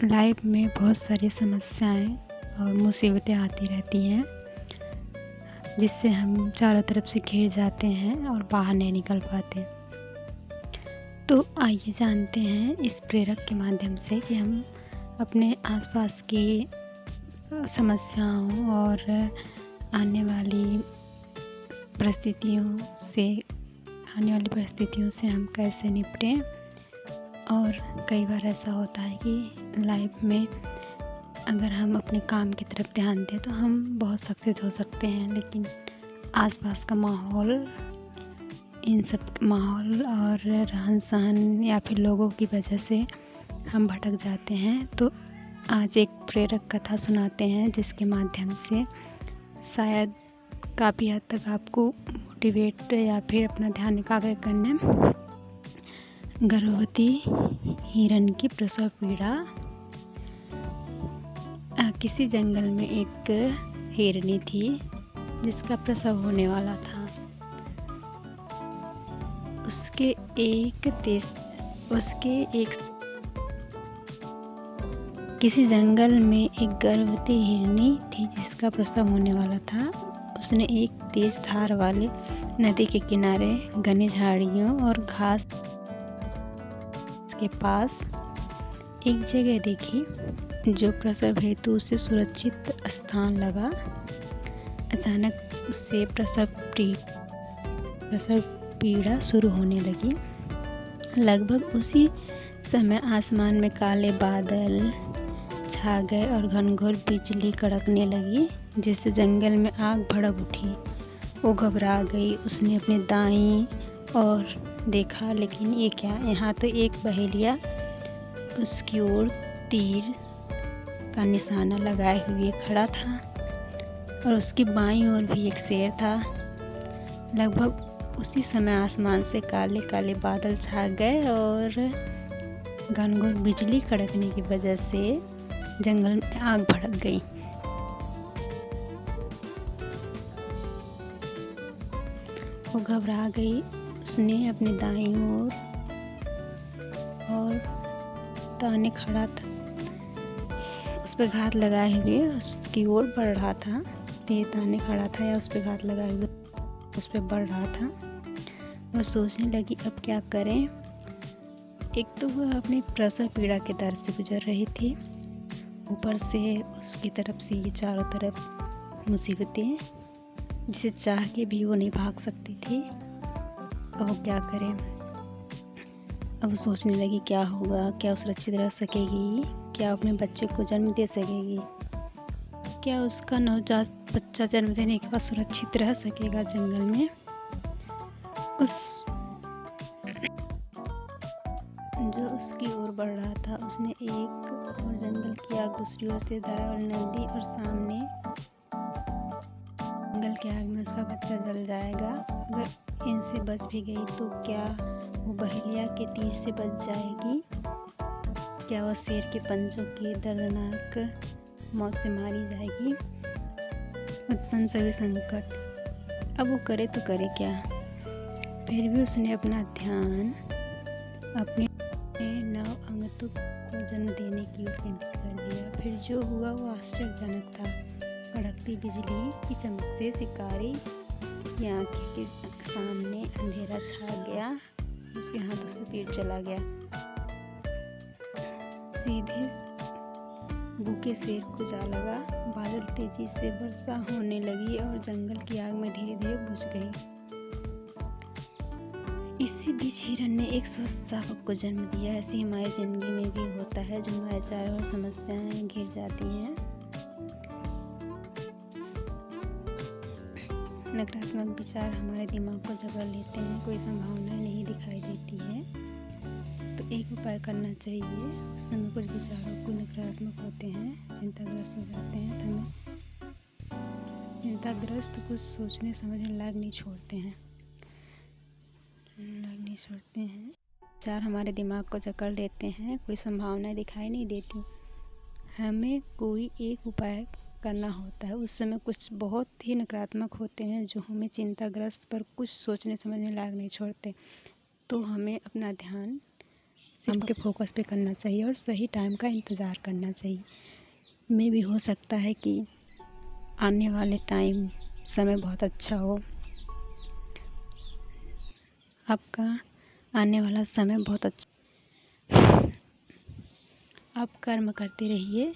Life में बहुत सारी समस्याएं और मुसीबतें आती रहती हैं, जिससे हम चारों तरफ से घिर जाते हैं और बाहर नहीं निकल पाते। तो आइए जानते हैं इस प्रेरक के माध्यम से कि हम अपने आसपास की समस्याओं और आने वाली परिस्थितियों से हम कैसे निपटें। और कई बार ऐसा होता है कि लाइफ में अगर हम अपने काम की तरफ ध्यान दें तो हम बहुत सक्सेस हो सकते हैं, लेकिन आसपास का माहौल और रहन सहन या फिर लोगों की वजह से हम भटक जाते हैं। तो आज एक प्रेरक कथा सुनाते हैं, जिसके माध्यम से शायद काफ़ी हद तक आपको मोटिवेट या फिर अपना ध्यान एकाग्र करने। गर्भवती हिरण की प्रसव पीड़ा। किसी जंगल में एक हिरनी थी जिसका प्रसव होने वाला था। किसी जंगल में एक गर्भवती हिरनी थी जिसका प्रसव होने वाला था। उसने एक तेज धार वाले नदी के किनारे घनी झाड़ियों और घास के पास एक जगह देखी जो प्रसव हेतु उसे सुरक्षित स्थान लगा। अचानक उससे प्रसव पीड़ा शुरू होने लगी। लगभग उसी समय आसमान में काले बादल छा गए और घनघोर बिजली कड़कने लगी, जिससे जंगल में आग भड़क उठी। वो घबरा गई। उसने अपने दाईं और देखा, लेकिन ये क्या, यहाँ तो एक बहेलिया उसकी ओर तीर का निशाना लगाए हुए खड़ा था और उसकी बाईं ओर भी एक शेर था। लगभग उसी समय आसमान से काले काले बादल छा गए और घनघोर बिजली कड़कने की वजह से जंगल में आग भड़क गई। वो घबरा गई। उसने अपने दाईं ओर और ताने खड़ा था, उस पर घात लगाए हुए उसकी ओर बढ़ रहा था। तेज ताने खड़ा था या उस पर घात लगाए हुए उस पर बढ़ रहा था। वो सोचने लगी अब क्या करें। एक तो वह अपनी प्रसव पीड़ा के दर्द से गुजर रही थी, ऊपर से उसकी तरफ से ये चारों तरफ मुसीबतें, जिसे चाह के भी वो नहीं भाग सकती थी। अब वो क्या करें। अब वो सोचने लगी क्या होगा, क्या वो सुरक्षित रह सकेगी, क्या अपने बच्चे को जन्म दे सकेगी, क्या उसका नवजात बच्चा जन्म देने के बाद सुरक्षित रह सकेगा जंगल में। जो उसकी ओर बढ़ रहा था, उसने एक और जंगल की आग, दूसरी ओर से दाएं और नदी, और सामने जंगल की आग में उसका बच्चा जल जाएगा। अगर इनसे बच भी गई तो क्या वो बहेलिया के तीर से बच जाएगी, क्या वह शेर के पंजों की दर्दनाक मौत से मारी जाएगी। उत्पन्न सभी संकट। अब वो करे तो करे क्या। फिर भी उसने अपना ध्यान अपने नव अंगतों को जन्म देने की ओर केंद्रित कर दिया। फिर जो हुआ वो आश्चर्यजनक था। कड़कती बिजली की चमक से शिकारी की आंखें के सामने अंधेरा छा गया। उसके हाथों से तीर चला गया। सीधे भूखे शेर को जा लगा। बादल तेजी से वर्षा होने लगी और जंगल की आग में धीरे धीरे बुझ गई। इसी बीच हिरण ने एक स्वस्थ शावक को जन्म दिया। ऐसे हमारी जिंदगी में भी होता है, जो हमारे चारों ओर समस्याएं घिर जाती हैं। नकारात्मक विचार हमारे दिमाग को जकड़ लेते हैं, कोई संभावना नहीं दिखाई देती है। तो एक उपाय करना चाहिए। उस समय कुछ विचारों को नकारात्मक होते हैं, चिंताग्रस्त हो जाते हैं, तो हमें चिंताग्रस्त कुछ सोचने समझने लायक नहीं छोड़ते हैं। विचार हमारे दिमाग को जकड़ लेते हैं, कोई संभावनाएं दिखाई नहीं देती। हमें कोई एक उपाय करना होता है। उस समय कुछ बहुत ही नकारात्मक होते हैं, जो हमें चिंताग्रस्त पर कुछ सोचने समझने लायक नहीं छोड़ते। तो हमें अपना ध्यान काम के फोकस पे करना चाहिए और सही टाइम का इंतज़ार करना चाहिए। मे भी हो सकता है कि आने वाले टाइम समय बहुत अच्छा हो, आपका आने वाला समय बहुत अच्छा। आप कर्म करते रहिए,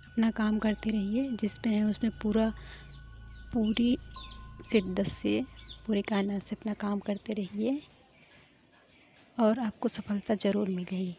अपना काम करते रहिए, जिस पे हैं उसमें पूरी शिद्दत से, पूरी कायनात से अपना काम करते रहिए और आपको सफलता ज़रूर मिलेगी।